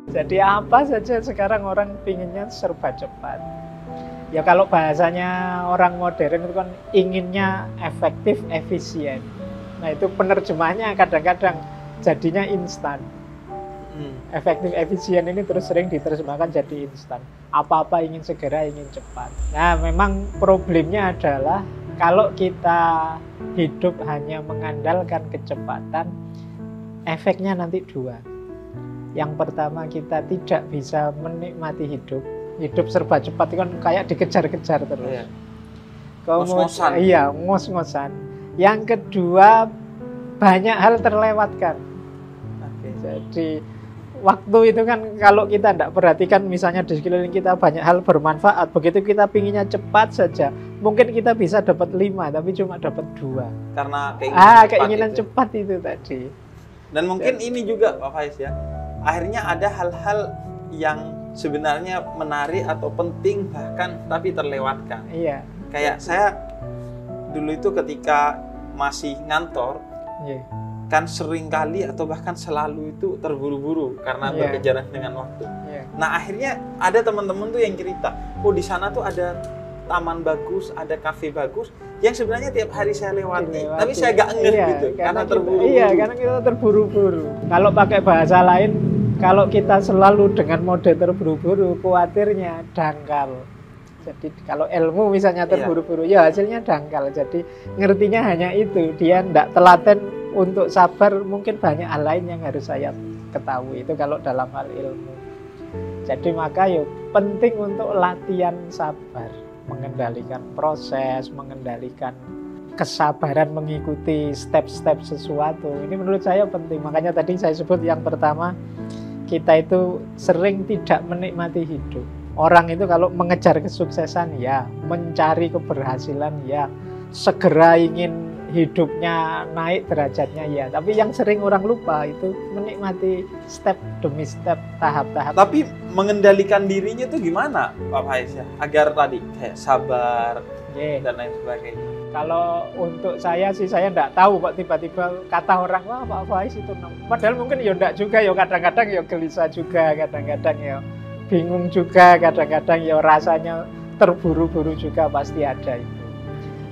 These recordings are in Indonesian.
Jadi apa saja sekarang orang pinginnya serba cepat. Ya kalau bahasanya orang modern itu kan inginnya efektif, efisien. Nah itu penerjemahnya kadang-kadang jadinya instan. Efektif, efisien ini terus sering diterjemahkan jadi instan. Apa-apa ingin segera, ingin cepat. Nah memang problemnya adalah kalau kita hidup hanya mengandalkan kecepatan, efeknya nanti dua. Yang pertama kita tidak bisa menikmati hidup. Hidup serba cepat itu kan kayak dikejar-kejar terus. Iya. Ngos-ngosan. Iya, ngos-ngosan. Yang kedua banyak hal terlewatkan. Jadi waktu itu kan kalau kita tidak perhatikan misalnya di sekeliling kita banyak hal bermanfaat. Begitu kita pinginnya cepat saja, mungkin kita bisa dapat 5 tapi cuma dapat 2. Karena keinginan cepat itu tadi. Dan mungkin ini juga Pak Faiz ya. Akhirnya ada hal-hal yang sebenarnya menarik atau penting bahkan tapi terlewatkan. Iya. Kayak saya dulu itu ketika masih ngantor, kan sering kali atau bahkan selalu itu terburu-buru karena berkejaran dengan waktu. Nah akhirnya ada teman-teman tuh yang cerita, oh di sana tuh ada taman bagus, ada kafe bagus, yang sebenarnya tiap hari saya lewati. Tapi saya gak ngeh gitu, karena terburu-buru. Iya, karena kita terburu-buru. Kalau pakai bahasa lain, kalau kita selalu dengan mode terburu-buru, khawatirnya dangkal. Jadi kalau ilmu misalnya terburu-buru, ya hasilnya dangkal. Jadi ngertinya hanya itu, dia tidak telaten untuk sabar. Mungkin banyak hal lain yang harus saya ketahui, itu kalau dalam hal ilmu. Jadi maka yuk penting untuk latihan sabar, mengendalikan proses, mengendalikan kesabaran mengikuti step-step sesuatu. Ini menurut saya penting. Makanya tadi saya sebut yang pertama, kita itu sering tidak menikmati hidup. Orang itu kalau mengejar kesuksesan ya, mencari keberhasilan ya, segera ingin hidupnya naik derajatnya ya. Tapi yang sering orang lupa itu menikmati step demi step, tahap-tahap. Tapi mengendalikan dirinya itu gimana Pak Faiz ya? Agar tadi kayak sabar dan lain sebagainya. Kalau untuk saya sih, saya enggak tahu kok tiba-tiba kata orang, wah Pak Faiz itu. Padahal mungkin ya enggak juga, ya kadang-kadang ya gelisah juga, kadang-kadang ya bingung juga, kadang-kadang ya rasanya terburu-buru juga pasti ada itu.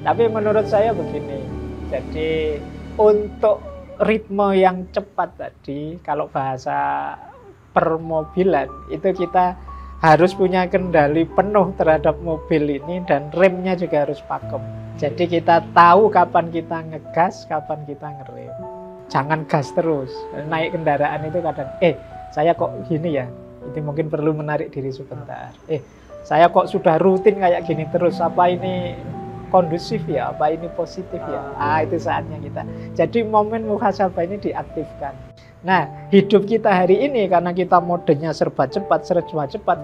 Tapi menurut saya begini, jadi untuk ritme yang cepat tadi, kalau bahasa permobilan itu kita harus punya kendali penuh terhadap mobil ini dan remnya juga harus pakem. Jadi kita tahu kapan kita ngegas, kapan kita ngerem. Jangan gas terus. Naik kendaraan itu kadang, saya kok gini ya, itu mungkin perlu menarik diri sebentar. Saya kok sudah rutin kayak gini terus, apa ini kondusif ya, apa ini positif ya? Itu saatnya kita. Jadi momen muhasabah ini diaktifkan. Nah, hidup kita hari ini karena kita modenya serba cepat,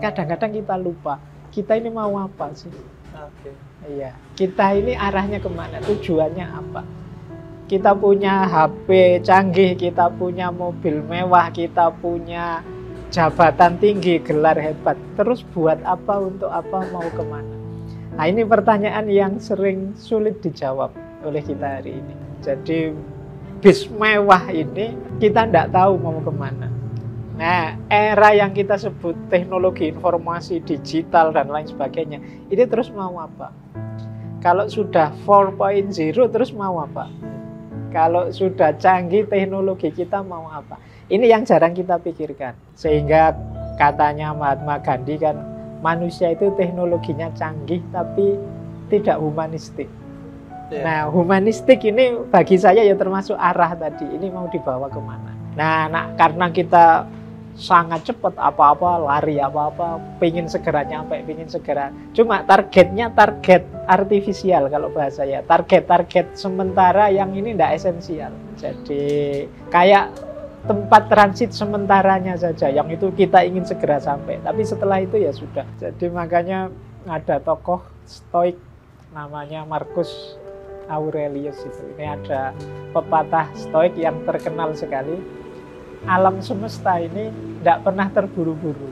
kadang-kadang kita lupa. Kita ini mau apa sih? Iya, kita ini arahnya kemana? Tujuannya apa? Kita punya HP canggih, kita punya mobil mewah, kita punya jabatan tinggi, gelar hebat. Terus buat apa, untuk apa, mau kemana? Nah ini pertanyaan yang sering sulit dijawab oleh kita hari ini. Jadi bis mewah ini kita tidak tahu mau kemana. Nah era yang kita sebut teknologi informasi digital dan lain sebagainya, ini terus mau apa? Kalau sudah 4.0 terus mau apa? Kalau sudah canggih teknologi kita mau apa? Ini yang jarang kita pikirkan. Sehingga katanya Mahatma Gandhi kan, manusia itu teknologinya canggih tapi tidak humanistik. Nah humanistik ini bagi saya ya termasuk arah tadi. Ini mau dibawa kemana? Nah karena kita sangat cepat, apa-apa lari, apa-apa pengen segera nyampe, pengen segera. Cuma targetnya target artifisial kalau bahasa ya, target sementara yang ini tidak esensial. Jadi kayak tempat transit sementaranya saja, yang itu kita ingin segera sampai, tapi setelah itu ya sudah. Jadi makanya ada tokoh Stoik namanya Marcus Aurelius itu. Ini ada pepatah Stoik yang terkenal sekali. Alam semesta ini tidak pernah terburu-buru,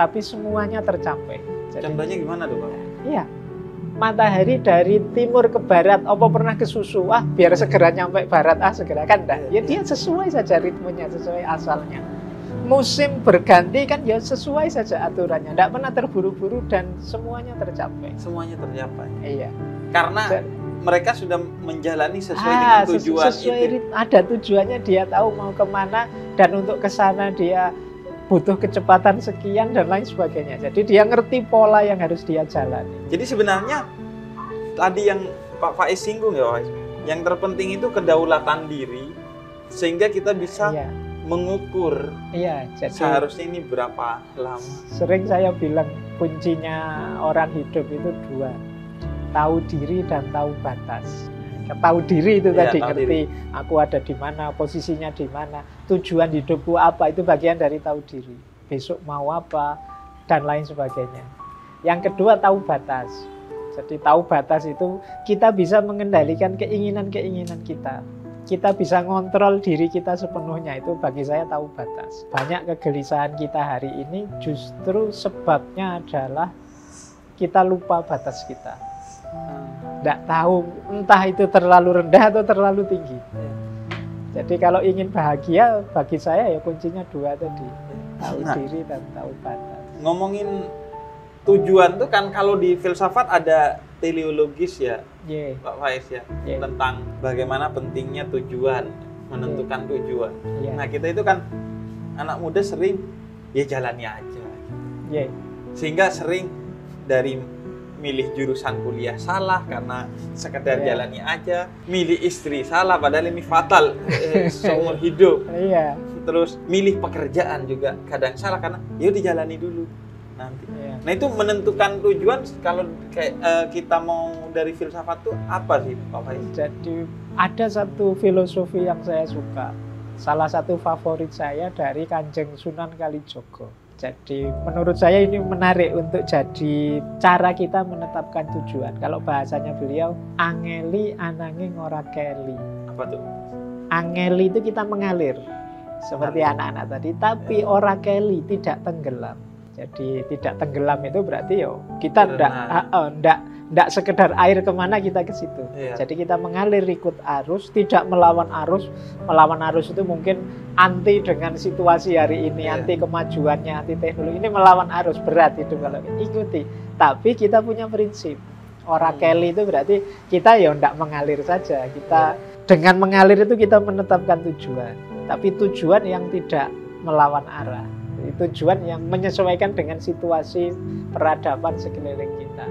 tapi semuanya tercapai. Jadi, contohnya gimana tuh Pak? Iya, matahari dari timur ke barat, apa pernah ke susu? Biar segera nyampe barat, segera kan enggak. Ya dia sesuai saja ritmenya, sesuai asalnya. musim berganti kan ya sesuai saja aturannya, tidak pernah terburu-buru dan semuanya tercapai. Semuanya tercapai. Iya. Karena mereka sudah menjalani sesuai dengan tujuan itu. Ada tujuannya, dia tahu mau kemana dan untuk ke sana dia butuh kecepatan sekian dan lain sebagainya. Jadi dia ngerti pola yang harus dia jalani. Jadi sebenarnya tadi yang Pak Faiz singgung ya, Pak Faiz, yang terpenting itu kedaulatan diri sehingga kita bisa mengukur. Iya, jadi seharusnya ini berapa lama. Sering saya bilang kuncinya orang hidup itu 2. Tahu diri dan tahu batas. Tahu diri itu tadi, ngerti aku ada di mana, posisinya di mana, tujuan hidupku apa, itu bagian dari tahu diri. Besok mau apa dan lain sebagainya. Yang kedua tahu batas. Jadi tahu batas itu kita bisa mengendalikan keinginan-keinginan kita. Kita bisa ngontrol diri kita sepenuhnya, itu bagi saya tahu batas. Banyak kegelisahan kita hari ini justru sebabnya adalah kita lupa batas kita. Tidak tahu entah itu terlalu rendah atau terlalu tinggi. Jadi kalau ingin bahagia bagi saya ya kuncinya 2 tadi, tahu diri dan tahu batas. Ngomongin tujuan tuh kan kalau di filsafat ada teleologis ya, Pak Faiz ya, tentang bagaimana pentingnya tujuan, menentukan tujuan. Nah kita itu kan anak muda sering ya jalani aja, sehingga sering dari milih jurusan kuliah salah karena sekedar jalani aja, milih istri salah padahal ini fatal seumur hidup. Terus milih pekerjaan juga kadang salah karena ya dijalani dulu nanti. Nah itu menentukan tujuan kalau kayak kita mau dari filsafat tuh apa sih Pak Faiz? Jadi ada satu filosofi yang saya suka, salah satu favorit saya dari Kanjeng Sunan Kalijogo. Jadi menurut saya ini menarik untuk jadi cara kita menetapkan tujuan. Kalau bahasanya beliau, angeli ananging ora keli. Apa tuh? Angeli itu kita mengalir seperti anak-anak tadi, tapi ora keli, tidak tenggelam. Jadi tidak tenggelam itu berarti kita tidak sekedar air kemana kita ke situ. Jadi kita mengalir ikut arus, tidak melawan arus. Melawan arus itu mungkin anti dengan situasi hari ini, anti kemajuannya, anti teknologi. Ini melawan arus, berat itu kalau ikuti. Tapi kita punya prinsip. Ora keli itu berarti kita tidak mengalir saja. Kita dengan mengalir itu kita menetapkan tujuan. Tapi tujuan yang tidak melawan arah. Tujuan yang menyesuaikan dengan situasi peradaban sekeliling kita.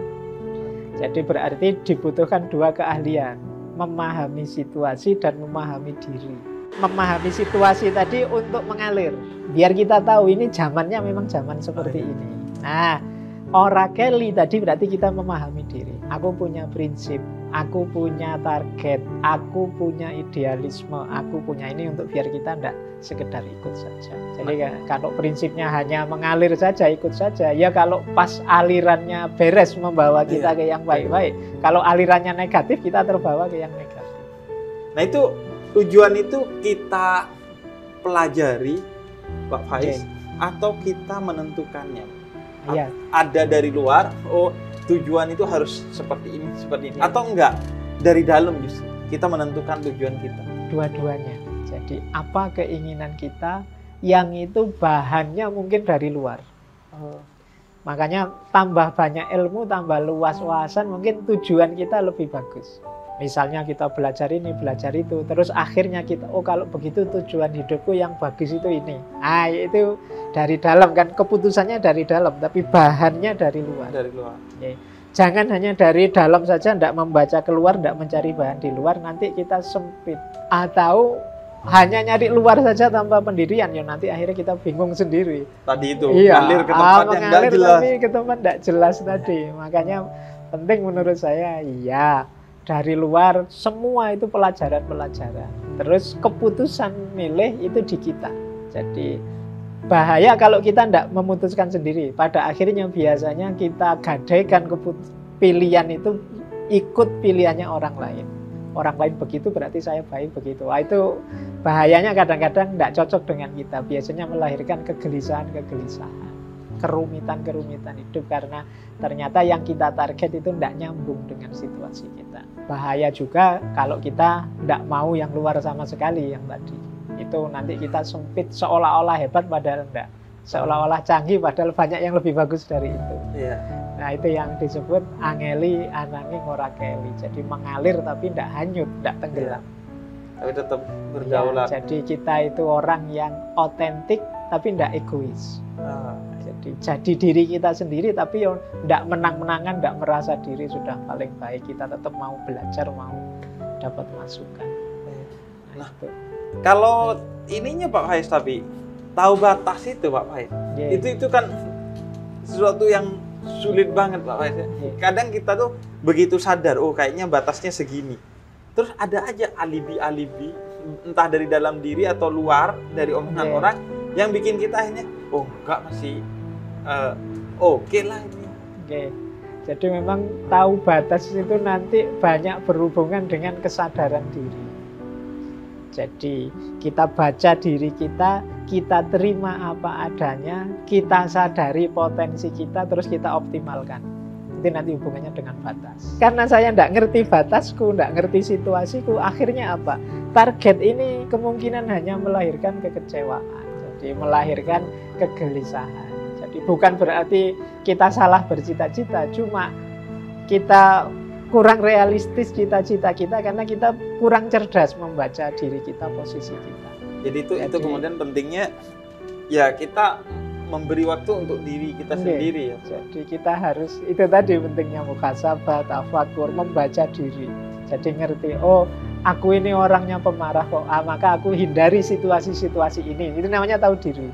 Jadi berarti dibutuhkan 2 keahlian, memahami situasi dan memahami diri. Memahami situasi tadi untuk mengalir, biar kita tahu ini zamannya memang zaman seperti ini. Nah, ora keli tadi berarti kita memahami diri. Aku punya prinsip, aku punya target, aku punya idealisme, aku punya ini untuk biar kita tidak sekedar ikut saja. Jadi kalau prinsipnya hanya mengalir saja, ikut saja, ya kalau pas alirannya beres membawa kita ke yang baik-baik. Kalau alirannya negatif, kita terbawa ke yang negatif. Nah itu tujuan itu kita pelajari, Pak Faiz, atau kita menentukannya? Ada dari luar, tujuan itu harus seperti ini, atau enggak, dari dalam justru kita menentukan tujuan kita? Dua-duanya. Jadi apa keinginan kita yang itu bahannya mungkin dari luar. Makanya tambah banyak ilmu, tambah luas wawasan, mungkin tujuan kita lebih bagus. Misalnya kita belajar ini, belajar itu, terus akhirnya kita, kalau begitu tujuan hidupku yang bagus itu ini. Itu dari dalam kan, keputusannya dari dalam, tapi bahannya dari luar. Dari luar. Jangan hanya dari dalam saja, tidak membaca keluar, tidak mencari bahan di luar, nanti kita sempit. Atau hanya nyari luar saja tanpa pendirian, nanti akhirnya kita bingung sendiri. Tadi itu, mengalir ke tempat yang tidak jelas. Tapi ke tempat tidak jelas tadi. Makanya penting menurut saya, dari luar semua itu pelajaran-pelajaran. Terus keputusan milih itu di kita. Jadi bahaya kalau kita tidak memutuskan sendiri. Pada akhirnya biasanya kita gadaikan pilihan itu ikut pilihannya orang lain. Orang lain begitu berarti saya baik begitu. Itu bahayanya kadang-kadang tidak cocok dengan kita. Biasanya melahirkan kegelisahan-kegelisahan, kerumitan-kerumitan hidup karena ternyata yang kita target itu tidak nyambung dengan situasi kita. Bahaya juga kalau kita tidak mau yang luar sama sekali yang tadi. Itu nanti kita sempit seolah-olah hebat padahal enggak. Seolah-olah canggih padahal banyak yang lebih bagus dari itu. Iya. Nah itu yang disebut angeli ananging ora keli. Jadi mengalir tapi tidak hanyut, tidak tenggelam. Tapi tetap berdaulat. Ya, jadi kita itu orang yang otentik tapi tidak egois. Jadi diri kita sendiri tapi tidak menang-menangan, tidak merasa diri sudah paling baik. Kita tetap mau belajar, mau dapat masukan. Nah, kalau ininya Pak Faiz, tapi tahu batas itu Pak Faiz. Itu kan sesuatu yang sulit banget Pak Faiz. Kadang kita tuh begitu sadar, oh kayaknya batasnya segini. Terus ada aja alibi-alibi, entah dari dalam diri atau luar, dari omongan orang, yang bikin kita akhirnya, oh enggak, masih oke lah ini. Jadi memang tahu batas itu nanti banyak berhubungan dengan kesadaran diri. Jadi kita baca diri kita, kita terima apa adanya, kita sadari potensi kita, terus kita optimalkan. Itu nanti hubungannya dengan batas. Karena saya tidak ngerti batasku, tidak ngerti situasiku, akhirnya apa? Target ini kemungkinan hanya melahirkan kekecewaan, jadi melahirkan kegelisahan. Jadi bukan berarti kita salah bercita-cita, cuma kita kurang realistis cita-cita kita karena kita kurang cerdas membaca diri kita, posisi kita. Jadi itu kemudian pentingnya ya kita memberi waktu untuk diri kita sendiri ya. Jadi kita harus, itu tadi pentingnya muhasabah, tafakur, membaca diri. Jadi ngerti, oh aku ini orangnya pemarah kok, maka aku hindari situasi-situasi ini. Itu namanya tahu diri.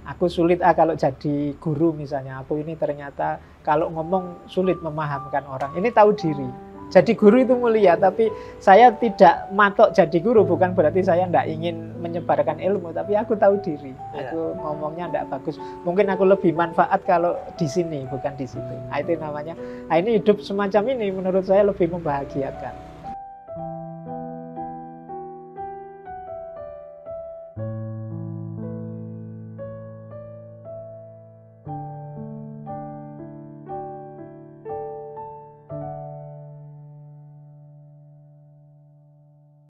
Aku sulit kalau jadi guru misalnya, aku ini ternyata kalau ngomong sulit memahamkan orang. Ini tahu diri. Jadi guru itu mulia, tapi saya tidak matok jadi guru, bukan berarti saya tidak ingin menyebarkan ilmu, tapi aku tahu diri. Aku ngomongnya tidak bagus. Mungkin aku lebih manfaat kalau di sini, bukan di situ. Nah, itu namanya, ini hidup semacam ini menurut saya lebih membahagiakan.